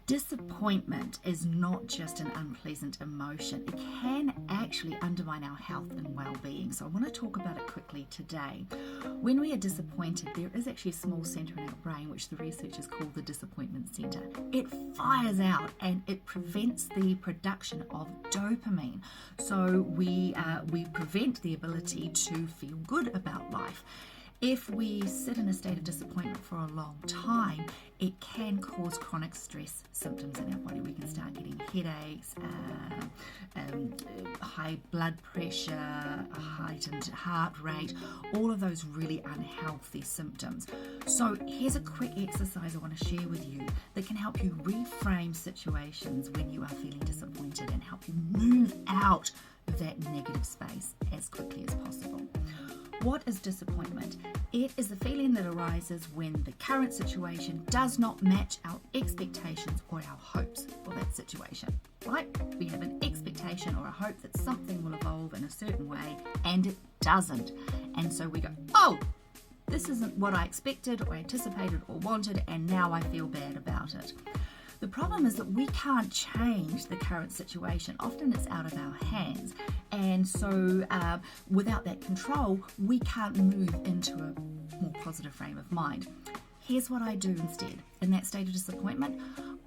Disappointment is not just an unpleasant emotion. It can actually undermine our health and well-being. So I want to talk about it quickly today. When we are disappointed, there is actually a small center in our brain, which the researchers call the disappointment center. It fires out and it prevents the production of dopamine. So we prevent the ability to feel good about life. If we sit in a state of disappointment for a long time, it can cause chronic stress symptoms in our body. We can start getting headaches, high blood pressure, a heightened heart rate, all of those really unhealthy symptoms. So here's a quick exercise I want to share with you that can help you reframe situations when you are feeling disappointed and help you move out of that negative space as quickly as possible. What is disappointment? It is the feeling that arises when the current situation does not match our expectations or our hopes for that situation, right? We have an expectation or a hope that something will evolve in a certain way and it doesn't. And so we go, oh, this isn't what I expected or anticipated or wanted, and now I feel bad about it. The problem is that we can't change the current situation. Often it's out of our hands. And so without that control, we can't move into a more positive frame of mind. Here's what I do instead. In that state of disappointment,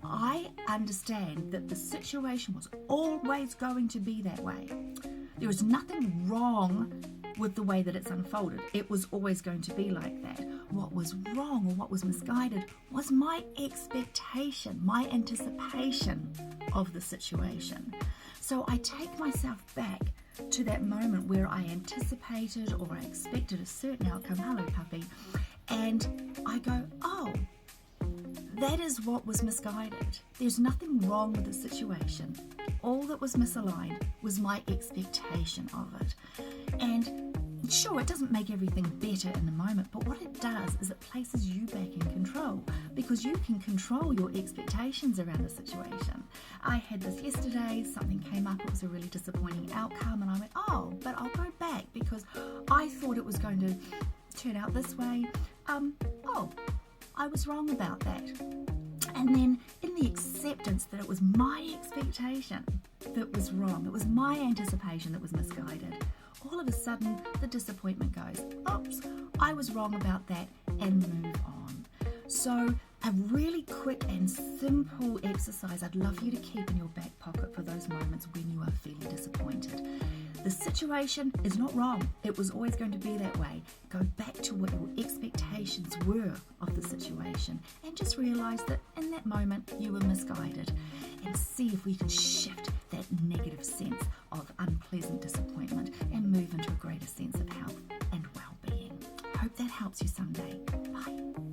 I understand that the situation was always going to be that way. There is nothing wrong with the way that it's unfolded. It was always going to be like that. What was wrong or what was misguided was my expectation, my anticipation of the situation. So I take myself back to that moment where I anticipated or I expected a certain outcome, hello puppy, and I go, oh, that is what was misguided. There's nothing wrong with the situation. All that was misaligned was my expectation of it. And sure, it doesn't make everything better in the moment, but what it does is it places you back in control, because you can control your expectations around the situation. I had this yesterday, something came up, it was a really disappointing outcome, and I went, oh, but I'll go back because I thought it was going to turn out this way. I was wrong about that. And then in the acceptance that it was my expectation that was wrong, it was my anticipation that was misguided, all of a sudden the disappointment goes, oops, I was wrong about that, and move on. So a really quick and simple exercise I'd love you to keep in your back pocket for those moments when you are feeling disappointed. The situation is not wrong. It was always going to be that way. Go back to what your expectations were of the situation and just realize that in that moment you were misguided, and see if we can shift that negative sense of unpleasant disappointment and move into a greater sense of health and well-being. Hope that helps you someday. Bye.